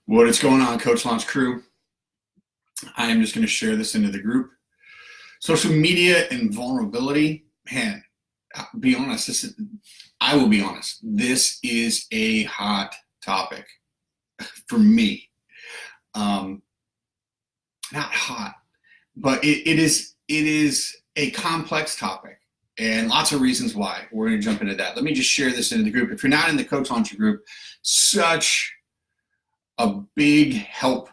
What is going on, Coach Launch crew? I am just going to share this into the group. Social media and vulnerability, man, be honest, I will be honest, this is a hot topic for me. Not hot, but it is a complex topic and lots of reasons why. We're going to jump into that. Let me just share this into the group. If you're not in the Coach Launcher group, such a big help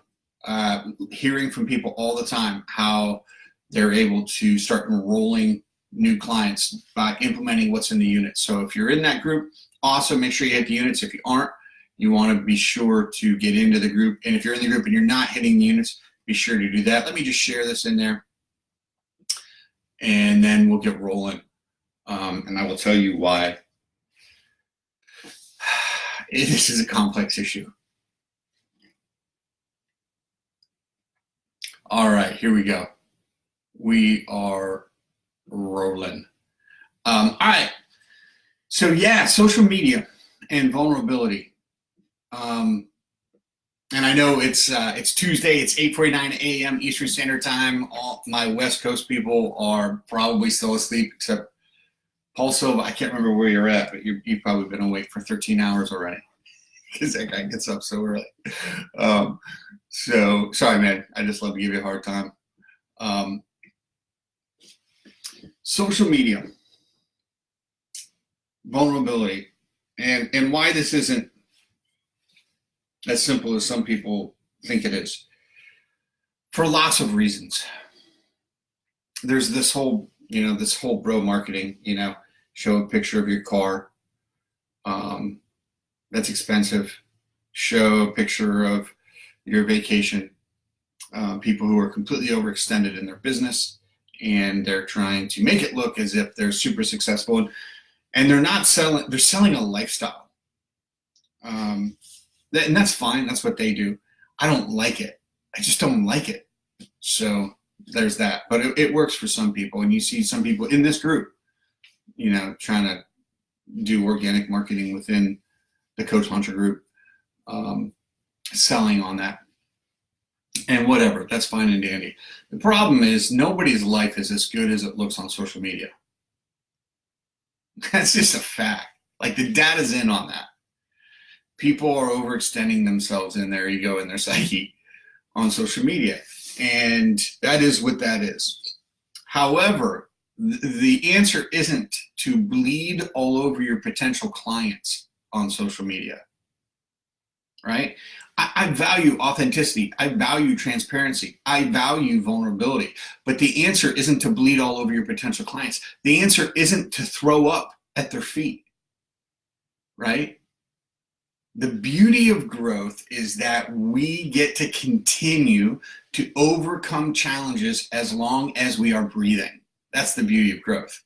hearing from people all the time how they're able to start enrolling new clients by implementing what's in the unit. So if you're in that group, also make sure you hit the units. If you aren't, you want to be sure to get into the group. And if you're in the group and you're not hitting the units, be sure to do that. Let me just share this in there, and then we'll get rolling. And I will tell you why this is a complex issue. All right, here we go. We are rolling. All right. So yeah, social media and vulnerability. And I know it's Tuesday. It's 8:49 a.m. Eastern Standard Time. All my West Coast people are probably still asleep, except Paul Silva. I can't remember where you're at, but you've probably been awake for 13 hours already because that guy gets up so early. So sorry, man. I just love to give you a hard time. Social media, vulnerability, and why this isn't as simple as some people think it is. For lots of reasons. There's this whole bro marketing, show a picture of your car. That's expensive. Show a picture of your vacation. People who are completely overextended in their business and they're trying to make it look as if they're super successful, and they're not selling, they're selling a lifestyle. And that's fine. That's what they do. I don't like it. I just don't like it. So there's that. But it works for some people. And you see some people in this group, trying to do organic marketing within the Coach Launcher group, selling on that. And whatever, that's fine and dandy. The problem is nobody's life is as good as it looks on social media. That's just a fact. Like, the data's in on that. People are overextending themselves in their ego and their psyche on social media. And that is what that is. However, the answer isn't to bleed all over your potential clients on social media, right? I value authenticity. I value transparency. I value vulnerability. But the answer isn't to bleed all over your potential clients. The answer isn't to throw up at their feet, right? The beauty of growth is that we get to continue to overcome challenges as long as we are breathing. That's the beauty of growth.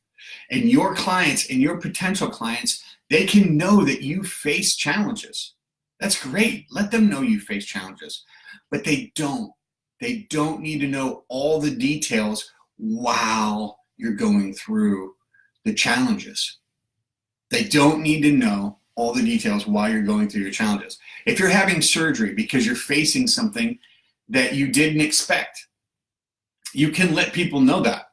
And your clients and your potential clients, they can know that you face challenges. That's great. Let them know you face challenges. But they don't. They don't need to know all the details while you're going through the challenges. They don't need to know all the details while you're going through your challenges. If you're having surgery because you're facing something that you didn't expect, you can let people know that.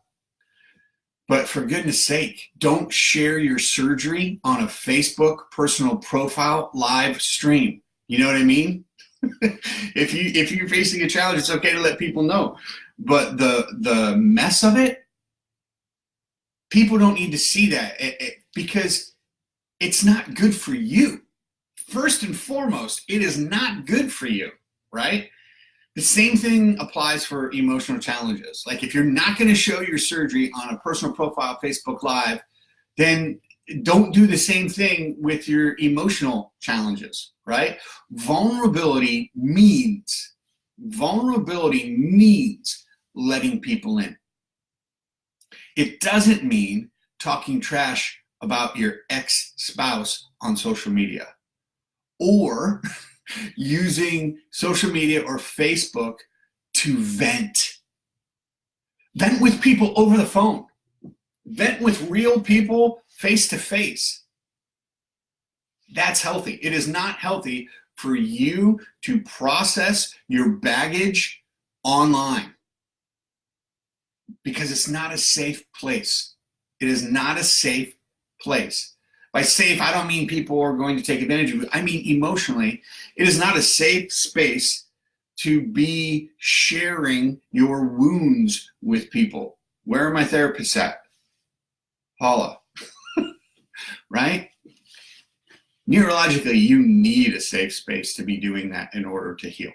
But for goodness sake, don't share your surgery on a Facebook personal profile live stream. You know what I mean? If you're facing a challenge, it's okay to let people know. But the mess of it, people don't need to see that because it's not good for you. First and foremost, it is not good for you, right? The same thing applies for emotional challenges. Like, if you're not going to show your surgery on a personal profile Facebook Live, then don't do the same thing with your emotional challenges, right? Vulnerability means letting people in. It doesn't mean talking trash about your ex-spouse on social media, or using social media or Facebook to vent. Vent with people over the phone. Vent with real people face to face. That's healthy. It is not healthy for you to process your baggage online, because it's not a safe place. It is not a safe place. By safe, I don't mean people are going to take advantage of you. I mean emotionally, it is not a safe space to be sharing your wounds with people. Where are my therapists at? Paula, right? Neurologically, you need a safe space to be doing that in order to heal.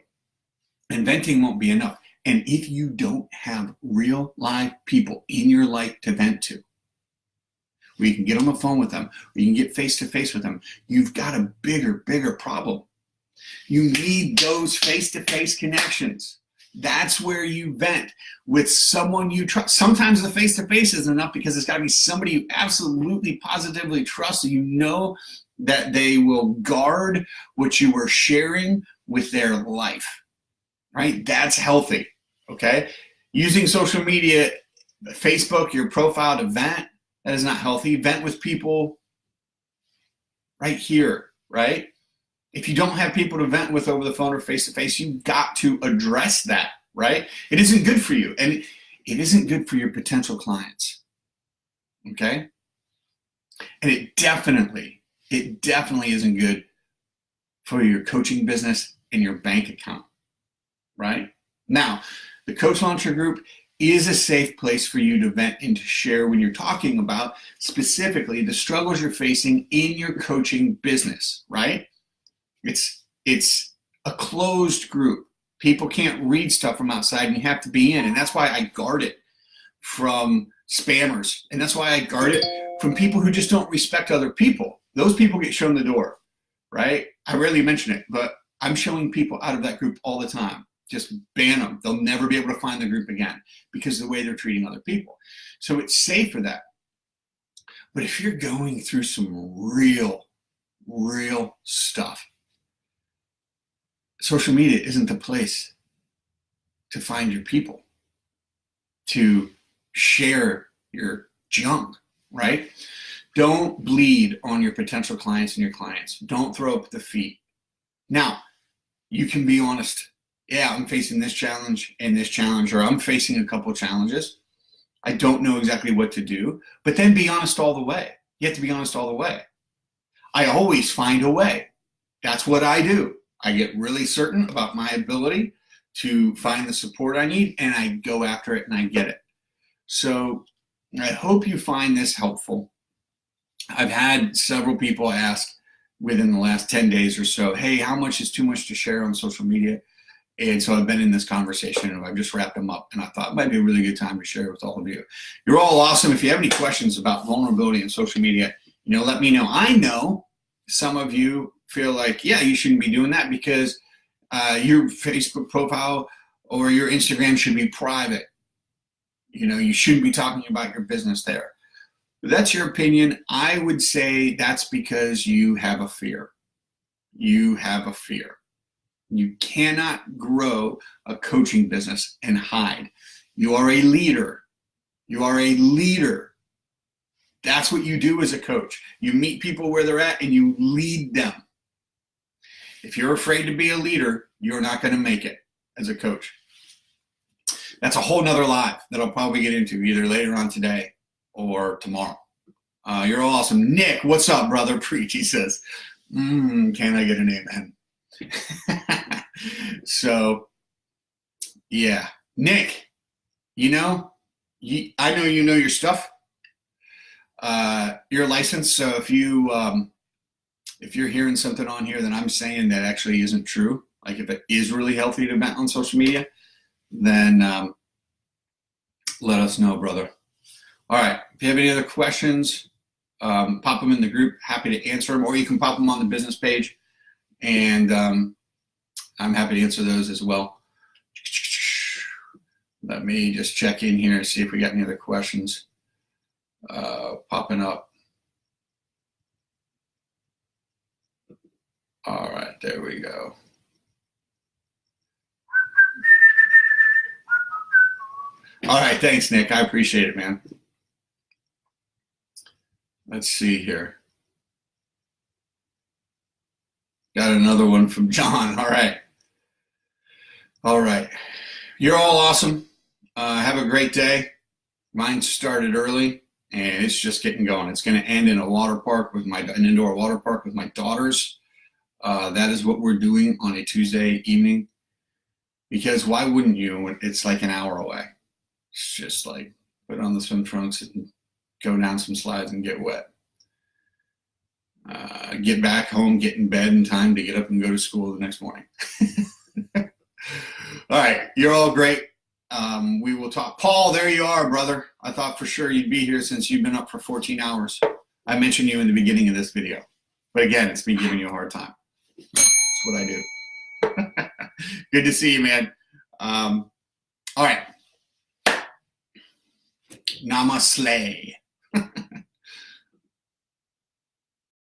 And venting won't be enough. And if you don't have real live people in your life to vent to, where you can get on the phone with them, or you can get face to face with them, you've got a bigger problem. You need those face-to-face connections. That's where you vent with someone you trust. Sometimes the face-to-face isn't enough, because it's got to be somebody you absolutely, positively trust, so you know that they will guard what you are sharing with their life, right? That's healthy, okay? Using social media, Facebook, your profile to vent, that is not healthy. Vent with people right here, right? If you don't have people to vent with over the phone or face-to-face, you've got to address that, right? It isn't good for you, and it isn't good for your potential clients, okay? And it definitely isn't good for your coaching business and your bank account, right? Now, the Coach Launcher Group is a safe place for you to vent and to share when you're talking about specifically the struggles you're facing in your coaching business, right? It's a closed group. People can't read stuff from outside, and you have to be in. And that's why I guard it from spammers. And that's why I guard it from people who just don't respect other people. Those people get shown the door, right? I rarely mention it, but I'm showing people out of that group all the time. Just ban them. They'll never be able to find the group again because of the way they're treating other people. So it's safe for that. But if you're going through some real stuff, social media isn't the place to find your people, to share your junk, right? Don't bleed on your potential clients and your clients. Don't throw up the feet. Now, you can be honest. Yeah, I'm facing this challenge and this challenge, or I'm facing a couple challenges. I don't know exactly what to do, but then be honest all the way. You have to be honest all the way. I always find a way. That's what I do. I get really certain about my ability to find the support I need, and I go after it and I get it. So I hope you find this helpful. I've had several people ask within the last 10 days or so, hey, how much is too much to share on social media? And so I've been in this conversation, and I've just wrapped them up, and I thought it might be a really good time to share with all of you. You're all awesome. If you have any questions about vulnerability in social media, let me know. I know some of you feel like, yeah, you shouldn't be doing that because your Facebook profile or your Instagram should be private. You shouldn't be talking about your business there. That's your opinion. I would say that's because you have a fear. You have a fear. You cannot grow a coaching business and hide. You are a leader. You are a leader. That's what you do as a coach. You meet people where they're at and you lead them. If you're afraid to be a leader, you're not going to make it as a coach. That's a whole nother live that I'll probably get into either later on today or tomorrow. You're all awesome. Nick, what's up, brother? Preach, he says. Can I get an amen? So, yeah. Nick, I know you know your stuff. You're licensed, so if you're hearing something on here that I'm saying that actually isn't true, like if it is really healthy to vent on social media, then let us know, brother. All right. If you have any other questions, pop them in the group. Happy to answer them, or you can pop them on the business page, and I'm happy to answer those as well. Let me just check in here and see if we got any other questions popping up. All right, there we go. All right, thanks, Nick. I appreciate it, man. Let's see here. Got another one from John. All right. All right. You're all awesome. Have a great day. Mine started early, and it's just getting going. It's going to end in a water park with an indoor water park with my daughters. That is what we're doing on a Tuesday evening. Because why wouldn't you when it's like an hour away? It's just like put on the swim trunks and go down some slides and get wet. Get back home, get in bed in time to get up and go to school the next morning. All right, you're all great. We will talk. Paul, there you are, brother. I thought for sure you'd be here since you've been up for 14 hours. I mentioned you in the beginning of this video. But again, it's me giving you a hard time. That's what I do. Good to see you, man. All right. Namaste.